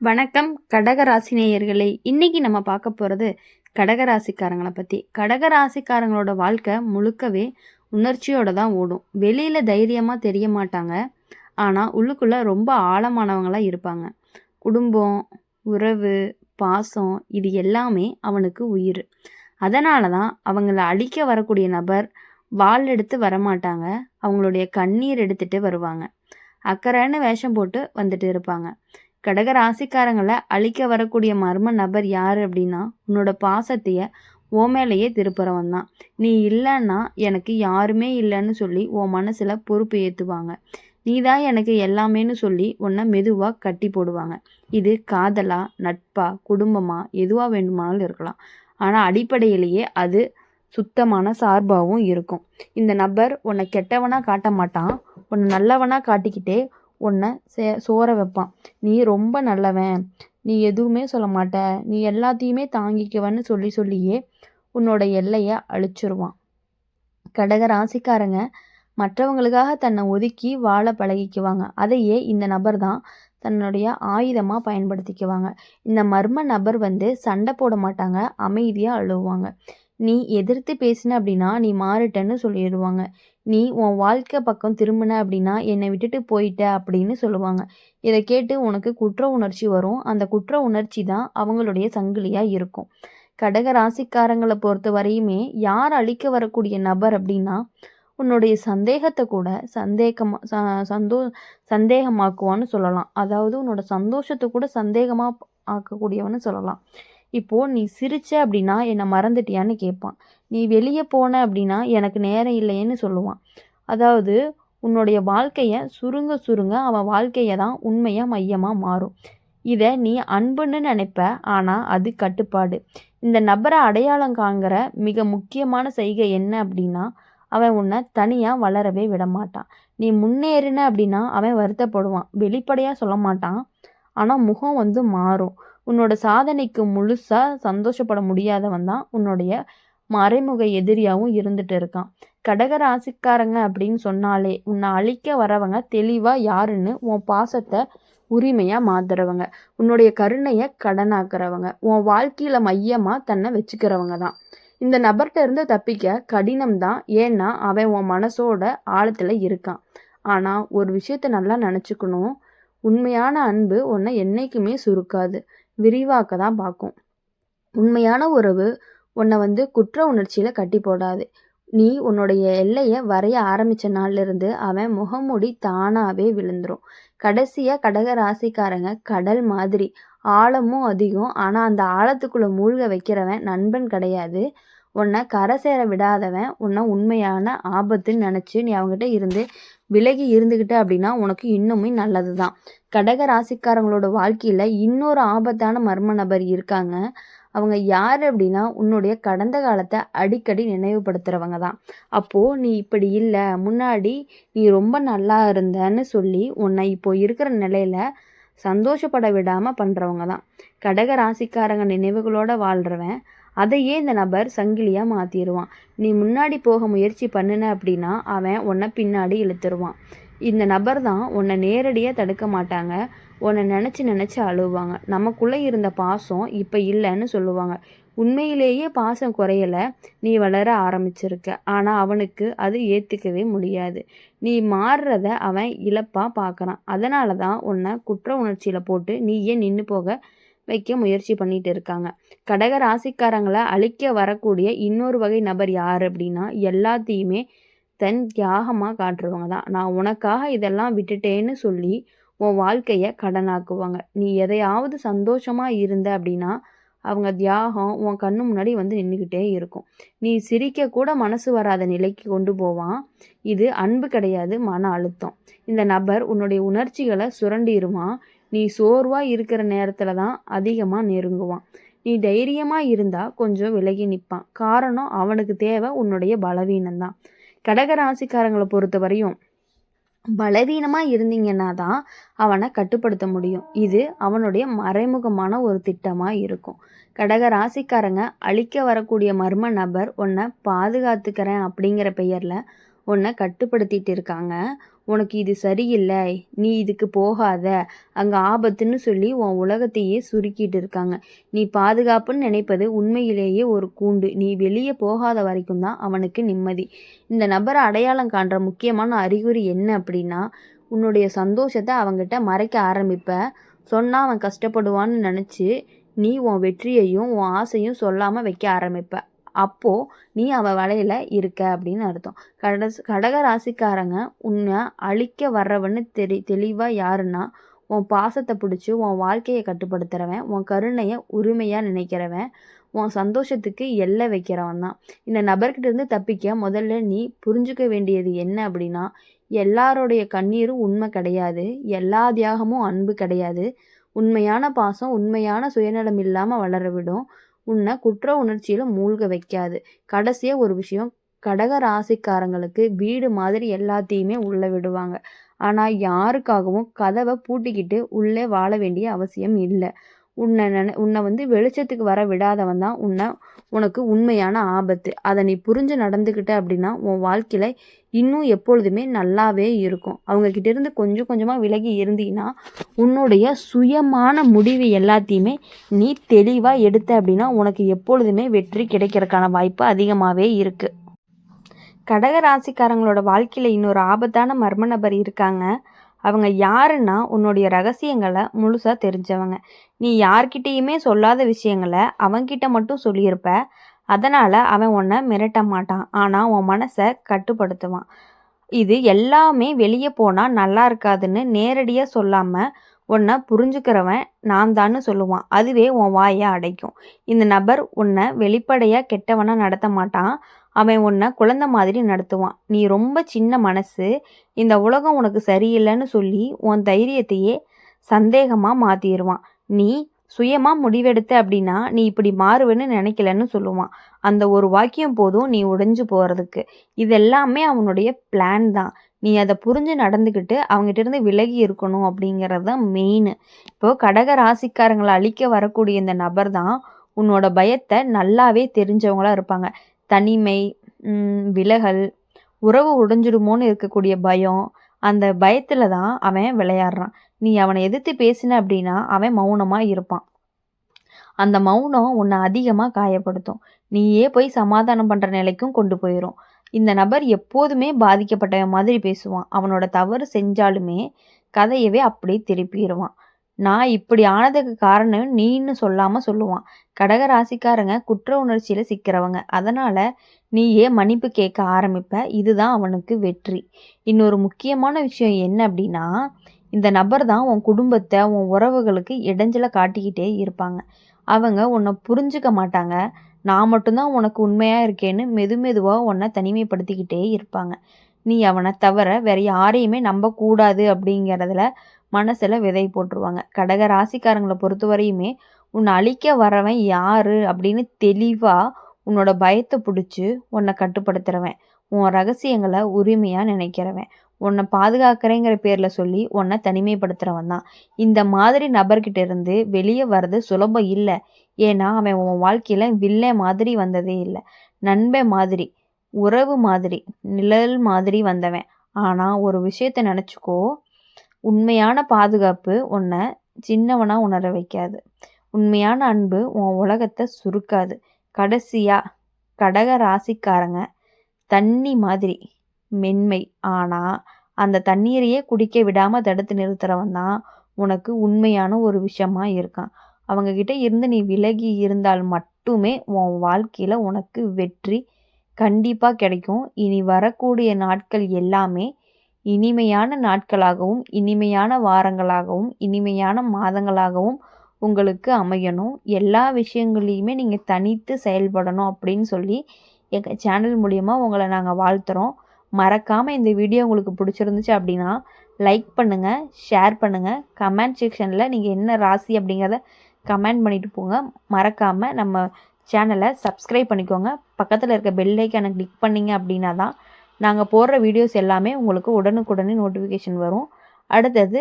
வணக்கம் கடகராசி நேயர்களே. இன்னைக்கு நம்ம பார்க்க போகிறது கடகராசிக்காரங்களை பற்றி. கடகராசிக்காரங்களோட வாழ்க்கை முழுக்கவே உணர்ச்சியோட தான் ஓடும். வெளியில் தைரியமாக தெரிய மாட்டாங்க, ஆனால் உள்ளுக்குள்ளே ரொம்ப ஆழமானவங்களாக இருப்பாங்க. குடும்பம், உறவு, பாசம் இது எல்லாமே அவனுக்கு உயிர். அதனால தான் அவங்கள அழிக்க வரக்கூடிய நபர் வாள் எடுத்து வரமாட்டாங்க, அவங்களுடைய கண்ணீர் எடுத்துகிட்டு வருவாங்க. அக்கறைன்னு வேஷம் போட்டு வந்துட்டு இருப்பாங்க. கடக ராசிக்காரங்களை அழிக்க வரக்கூடிய மர்ம நபர் யார் அப்படின்னா, உன்னோட பாசத்தைய உன் மேலேயே திருப்புறவன் தான். நீ இல்லைன்னா எனக்கு யாருமே இல்லைன்னு சொல்லி உன் மனசில் பொறுப்பு ஏற்றுவாங்க. நீ தான் எனக்கு எல்லாமேன்னு சொல்லி உன்னை மெதுவாக கட்டி போடுவாங்க. இது காதலா, நட்பா, குடும்பமா, எதுவாக வேண்டுமானாலும் இருக்கலாம். ஆனால் அடிப்படையிலேயே அது சுத்தமான சார்பாகவும் இருக்கும். இந்த நபர் உன்னை கெட்டவனாக காட்ட மாட்டான், உன்னை நல்லவனாக காட்டிக்கிட்டே உன்னை சோற வைப்பான். நீ ரொம்ப நல்லவன், நீ எதுவுமே சொல்ல மாட்ட, நீ எல்லாத்தையுமே தாங்கிக்குவன்னு சொல்லியே உன்னோட எல்லையை அழிச்சிருவான். கடக ராசிக்காரங்க மற்றவங்களுக்காக தன்னை ஒதுக்கி வாழ பழகிக்குவாங்க. அதையே இந்த நபர் தான் தன்னுடைய ஆயுதமாக பயன்படுத்திக்குவாங்க. இந்த மர்ம நபர் சண்டை போட மாட்டாங்க, அமைதியாக அழுவாங்க. நீ எதிர்த்து பேசின அப்படின்னா நீ மாறிட்டன்னு சொல்லிடுவாங்க. நீ உன் வாழ்க்கை பக்கம் திரும்பின அப்படின்னா என்னை விட்டுட்டு போயிட்ட அப்படின்னு சொல்லுவாங்க. இதை கேட்டு உனக்கு குற்ற உணர்ச்சி வரும். அந்த குற்ற உணர்ச்சி தான் அவங்களுடைய சங்கிலியாக இருக்கும். கடக ராசிக்காரங்களை பொறுத்த வரையுமே யார் அழிக்க வரக்கூடிய நபர் அப்படின்னா, உன்னுடைய சந்தேகத்தை கூட சந்தேகமாக்குவான்னு சொல்லலாம். அதாவது உன்னோட சந்தோஷத்தை கூட சந்தேகமாக ஆக்கக்கூடியவன்னு சொல்லலாம். இப்போது நீ சிரிச்ச அப்படின்னா என்னை மறந்துட்டியான்னு கேட்பான். நீ வெளியே போன அப்படின்னா எனக்கு நேரம் இல்லைன்னு சொல்லுவான். அதாவது உன்னுடைய வாழ்க்கையை சுருங்க அவன் வாழ்க்கையை தான் உண்மையாக மையமாக மாறும். இதை நீ அன்புன்னு நினைப்ப, ஆனால் அது கட்டுப்பாடு. இந்த நபரை அடையாளம் காண்கிற மிக முக்கியமான செய்கை என்ன அப்படின்னா, அவன் உன்னை தனியாக வளரவே விட மாட்டான். நீ முன்னேறின அப்படின்னா அவன் வருத்தப்படுவான். வெளிப்படையாக சொல்ல மாட்டான், ஆனால் முகம் மாறும். உன்னோட சாதனைக்கு முழுசாக சந்தோஷப்பட முடியாதவன் தான் உன்னுடைய மறைமுக எதிரியாகவும் இருந்துட்டு இருக்கான். கடக ராசிக்காரங்க அப்படின்னு சொன்னாலே உன்னை அழிக்க வரவங்க தெளிவாக யாருன்னு உன் பாசத்தை உரிமையாக மாத்துறவங்க, உன்னுடைய கருணையை கடனாக்குறவங்க, உன் வாழ்க்கையில் மையமாக தன்னை வச்சுக்கிறவங்க தான். இந்த நபர்கிட்ட இருந்து தப்பிக்க கடினம் தான், ஏன்னா அவன் உன் மனசோட ஆழத்தில் இருக்கான். ஆனால் ஒரு விஷயத்த நல்லா நினச்சிக்கணும், உண்மையான அன்பு உன்னை என்னைக்குமே சுருக்காது, விரிவாக்க தான் பார்க்கும். உண்மையான உறவு உன்னை குற்ற உணர்ச்சியில் கட்டி போடாது. நீ உன்னுடைய எல்லையை வரைய ஆரம்பித்த நாள்லேருந்து அவன் முகமூடி தானாகவே விழுந்துடும். கடைசியாக கடக ராசிக்காரங்க கடல் மாதிரி, ஆழமும் அதிகம். ஆனால் அந்த ஆழத்துக்குள்ளே மூழ்க வைக்கிறவன் நண்பன் கிடையாது. உன்னை கரை சேர விடாதவன் உன்னை உண்மையான ஆபத்துன்னு நினச்சி நீ அவங்ககிட்ட இருந்து விலகி இருந்துக்கிட்ட அப்படின்னா உனக்கு இன்னுமே நல்லது தான். கடக ராசிக்காரங்களோட வாழ்க்கையில் இன்னொரு ஆபத்தான மர்ம நபர் இருக்காங்க. அவங்க யார் அப்படின்னா, உன்னுடைய கடந்த காலத்தை அடிக்கடி நினைவுபடுத்துகிறவங்க தான். அப்போது நீ இப்படி இல்லை, முன்னாடி நீ ரொம்ப நல்லா இருந்தன்னு சொல்லி உன்னை இப்போ இருக்கிற நிலையில் சந்தோஷப்பட விடாமல் பண்ணுறவங்க தான். கடக ராசிக்காரங்க நினைவுகளோடு வாழ்கிறவன் அதையே இந்த நபர் சங்கிலியாக மாற்றிடுவான். நீ முன்னாடி போக முயற்சி பண்ணின அப்படின்னா அவன் உன்னை பின்னாடி இழுத்துருவான். இந்த நபர் தான் உன்னை நேரடியாக தடுக்க மாட்டாங்க, உன்னை நினச்சி அழுவாங்க. நமக்குள்ளே இருந்த பாசம் இப்போ இல்லைன்னு சொல்லுவாங்க. உண்மையிலேயே பாசம் குறையலை, நீ வளர ஆரம்பிச்சிருக்க. ஆனால் அவனுக்கு அது ஏற்றுக்கவே முடியாது. நீ மாறுறத அவன் இழப்பாக பார்க்குறான். அதனால தான் உன்னை குற்ற உணர்ச்சியில் போட்டு நீயே நின்று போக வைக்க முயற்சி பண்ணிட்டு இருக்காங்க. கடக ராசிக்காரங்களை அழிக்க வரக்கூடிய இன்னொரு வகை நபர் யார் அப்படின்னா, எல்லாத்தையுமே தன் தியாகமாக காட்டுறவங்க தான். நான் உனக்காக இதெல்லாம் விட்டுட்டேன்னு சொல்லி உன் வாழ்க்கையை கடனாக்குவாங்க. நீ எதையாவது சந்தோஷமாக இருந்த அப்படின்னா அவங்க தியாகம் உன் கண்ணு முன்னாடி நின்றுக்கிட்டே இருக்கும். நீ சிரிக்க கூட மனசு வராத நிலைக்கு கொண்டு போவான். இது அன்பு கிடையாது, மன அழுத்தம். இந்த நபர் உன்னுடைய உணர்ச்சிகளை சுரண்டிடுவான். நீ சோர்வாக இருக்கிற நேரத்தில் தான் அதிகமாக நெருங்குவான். நீ தைரியமாக இருந்தால் கொஞ்சம் விலகி நிற்பான். காரணம் அவனுக்கு தேவை உன்னுடைய பலவீனம்தான். கடக ராசிக்காரங்களை பொறுத்த வரையும் பலவீனமாக இருந்தீங்கன்னா தான் அவனை கட்டுப்படுத்த முடியும். இது அவனுடைய மறைமுகமான ஒரு திட்டமாக இருக்கும். கடக ராசிக்காரங்க அழிக்க வரக்கூடிய மர்ம நபர் உன்னை பாதுகாத்துக்கிறேன் அப்படிங்கிற பெயரில் உன்னை கட்டுப்படுத்திட்டு இருக்காங்க. உனக்கு இது சரியில்லை, நீ இதுக்கு போகாத, அங்கே ஆபத்துன்னு சொல்லி உன் உலகத்தையே சுருக்கிட்டு இருக்காங்க. நீ பாதுகாப்புன்னு நினைப்பது உண்மையிலேயே ஒரு கூண்டு. நீ வெளியே போகாத வரைக்கும் தான் அவனுக்கு நிம்மதி. இந்த நபரை அடையாளம் காண்ற முக்கியமான அறிகுறி என்ன அப்படின்னா, உன்னுடைய சந்தோஷத்தை அவங்ககிட்ட மறைக்க ஆரம்பிப்ப. சொன்னால் அவன் கஷ்டப்படுவான்னு நினச்சி நீ உன் வெற்றியையும் உன் ஆசையும் சொல்லாமல் வைக்க ஆரம்பிப்ப. அப்போது நீ அவள் வலையில் இருக்க அப்படின்னு அர்த்தம். கடக ராசிக்காரங்க உன்னை அழிக்க வர்றவன்னு தெளிவாக யாருன்னா, உன் பாசத்தை பிடிச்சி உன் வாழ்க்கையை கட்டுப்படுத்துகிறவன், உன் கருணையை உரிமையாக நினைக்கிறவன், உன் சந்தோஷத்துக்கு எல்லை வைக்கிறவன் தான். இந்த நபர்கிட்ட இருந்து தப்பிக்க முதல்ல நீ புரிஞ்சுக்க வேண்டியது என்ன அப்படின்னா, எல்லாருடைய கண்ணீரும் உண்மை கிடையாது, எல்லா தியாகமும் அன்பு கிடையாது. உண்மையான பாசம் உண்மையான சுயநலம் இல்லாமல் வளர விடும். உன்னை குற்ற உணர்ச்சியில் மூழ்க வைக்காது. கடைசியாக ஒரு விஷயம், கடக ராசிக்காரங்களுக்கு வீடு மாதிரி எல்லாத்தையுமே உள்ளே விடுவாங்க. ஆனால் யாருக்காகவும் கதவை பூட்டிக்கிட்டு உள்ளே வாழ வேண்டிய அவசியம் இல்லை. உன்னை வெளிச்சத்துக்கு வர விடாதவன் தான் உனக்கு உண்மையான ஆபத்து. அதை நீ புரிஞ்சு நடந்துக்கிட்ட அப்படின்னா உன் வாழ்க்கையில் இன்னும் எப்பொழுதுமே நல்லாவே இருக்கும். அவங்கக்கிட்ட இருந்து கொஞ்சம் கொஞ்சமாக விலகி இருந்தீங்கன்னா உன்னுடைய சுயமான முடிவு எல்லாத்தையுமே நீ தெளிவாக எடுத்த அப்படின்னா உனக்கு எப்பொழுதுமே வெற்றி கிடைக்கிறதுக்கான வாய்ப்பு அதிகமாகவே இருக்குது. கடக ராசிக்காரங்களோட வாழ்க்கையில் இன்னொரு ஆபத்தான மர்ம நபர் இருக்காங்க. அவங்க யாருன்னா, உன்னுடைய ரகசியங்களை முழுசாக தெரிஞ்சவங்க. நீ யார்கிட்டேயுமே சொல்லாத விஷயங்களை அவன்கிட்ட மட்டும் சொல்லியிருப்ப. அதனால் அவன் உன்னை மிரட்ட மாட்டான், ஆனால் உன் மனசை கட்டுப்படுத்துவான். இது எல்லாமே வெளியே போனால் நல்லா இருக்காதுன்னு நேரடியாக சொல்லாமல் உன்னை புரிஞ்சுக்கிறவன் நான் தான்னு சொல்லுவான். அதுவே உன் வாயை அடைக்கும். இந்த நபர் உன்னை வெளிப்படையாக கெட்டவனாக நடத்த மாட்டான். அவன் உன்னை குழந்தை மாதிரி நடத்துவான். நீ ரொம்ப சின்ன மனசு, இந்த உலகம் உனக்கு சரியில்லைன்னு சொல்லி உன் தைரியத்தையே சந்தேகமாக மாற்றிடுவான். நீ சுயமாக முடிவெடுத்த அப்படின்னா நீ இப்படி மாறுவேன்னு நினைக்கலன்னு சொல்லுவான். அந்த ஒரு வாக்கியம் போதும் நீ உடைஞ்சு போகிறதுக்கு. இதெல்லாமே அவனுடைய பிளான் தான். நீ அதை புரிஞ்சு நடந்துக்கிட்டு அவங்ககிட்ட இருந்து விலகி இருக்கணும் அப்படிங்கிறது தான் மெயின். இப்போது கடக ராசிக்காரங்களை அழிக்க வரக்கூடிய இந்த நபர் தான் உன்னோட பயத்தை நல்லாவே தெரிஞ்சவங்களா இருப்பாங்க. தனிமை, விலகல், உறவு உடைஞ்சிடுமோன்னு இருக்கக்கூடிய பயம், அந்த பயத்தில் தான் அவன் விளையாடுறான். நீ அவனை எதிர்த்து பேசின அப்படின்னா அவன் மௌனமாக இருப்பான். அந்த மௌனம் உன்னை அதிகமாக காயப்படுத்தும். நீயே போய் சமாதானம் பண்ணுற நிலைக்கும் கொண்டு போயிடும். இந்த நபர் எப்போதுமே பாதிக்கப்பட்டவன் மாதிரி பேசுவான். அவனோட தவறு செஞ்சாலுமே கதையவே அப்படியே திருப்பிடுவான். நான் இப்படி ஆனதுக்கு காரணம் நீன்னு சொல்லாமல் சொல்லுவான். கடக ராசிக்காரங்க குற்ற உணர்ச்சியில் சிக்கிறவங்க. அதனால் நீயே மன்னிப்பு கேட்க ஆரம்பிப்ப. இதுதான் அவனுக்கு வெற்றி. இன்னொரு முக்கியமான விஷயம் என்ன அப்படின்னா, இந்த நபர் தான் உன் குடும்பத்தை உன் உறவுகளுக்கு இடைஞ்சலை காட்டிக்கிட்டே இருப்பாங்க. அவங்க உன்னை புரிஞ்சுக்க மாட்டாங்க. நான் மட்டும்தான் உனக்கு உண்மையாக இருக்கேன்னு மெதுவாக உன்னை தனிமைப்படுத்திக்கிட்டே இருப்பாங்க. நீ அவனை தவிர வேற யாரையுமே நம்பக்கூடாது அப்படிங்கிறதுல மனசில் விதை போட்டுருவாங்க. கடக ராசிக்காரங்களை பொறுத்தவரையுமே உன்னை அழிக்க வரவன் யாரு அப்படின்னு தெளிவாக உன்னோட பயத்தை பிடிச்சி உன்னை கட்டுப்படுத்துகிறவன், உன் ரகசியங்களை உரிமையாக நினைக்கிறவன், உன்னை பாதுகாக்கிறேங்கிற பேரில் சொல்லி உன்னை தனிமைப்படுத்துகிறவன் தான். இந்த மாதிரி நபர்கிட்ட இருந்து வெளியே வர்றது சுலபம் இல்லை. ஏன்னா அவன் உன் வாழ்க்கையில் வில்லை மாதிரி வந்ததே இல்லை. நண்பன் மாதிரி, உறவு மாதிரி, நிழல் மாதிரி வந்தவன். ஆனால் ஒரு விஷயத்தை நினச்சிக்கோ, உண்மையான பாதுகாப்பு உன்னை சின்னவனாக உணர வைக்காது. உண்மையான அன்பு உன் உலகத்தை சுருக்காது. கடைசியாக கடக ராசிக்காரங்க தண்ணி மாதிரி மென்மை. ஆனால் அந்த தண்ணீரையே குடிக்க விடாமல் தடுத்து நிறுத்துறவன் தான் உனக்கு உண்மையான ஒரு விஷயமா இருக்கான். அவங்கக்கிட்ட இருந்து நீ விலகி இருந்தால் மட்டுமே உன் வாழ்க்கையில் உனக்கு வெற்றி கண்டிப்பாக கிடைக்கும். இனி வரக்கூடிய நாட்கள் எல்லாமே இனிமையான நாட்களாகவும் இனிமையான வாரங்களாகவும் இனிமையான மாதங்களாகவும் உங்களுக்கு அமையணும். எல்லா விஷயங்களையுமே நீங்கள் தனித்து செயல்படணும் அப்படின்னு சொல்லி எங்கள் சேனல் மூலிமா உங்களை நாங்கள் வாழ்த்துறோம். மறக்காமல் இந்த வீடியோ உங்களுக்கு பிடிச்சிருந்துச்சு அப்படின்னா லைக் பண்ணுங்கள், ஷேர் பண்ணுங்கள், கமெண்ட் செக்ஷனில் நீங்கள் என்ன ராசி அப்படிங்கிறத கமெண்ட் பண்ணிட்டு போங்க. மறக்காமல் நம்ம சேனலை சப்ஸ்கிரைப் பண்ணிக்கோங்க. பக்கத்தில் இருக்க பெல் ஐக்கானை கிளிக் பண்ணிங்க அப்படின்னா தான் நாங்கள் போடுற வீடியோஸ் எல்லாமே உங்களுக்கு உடனுக்குடனே நோட்டிஃபிகேஷன் வரும். அடுத்தது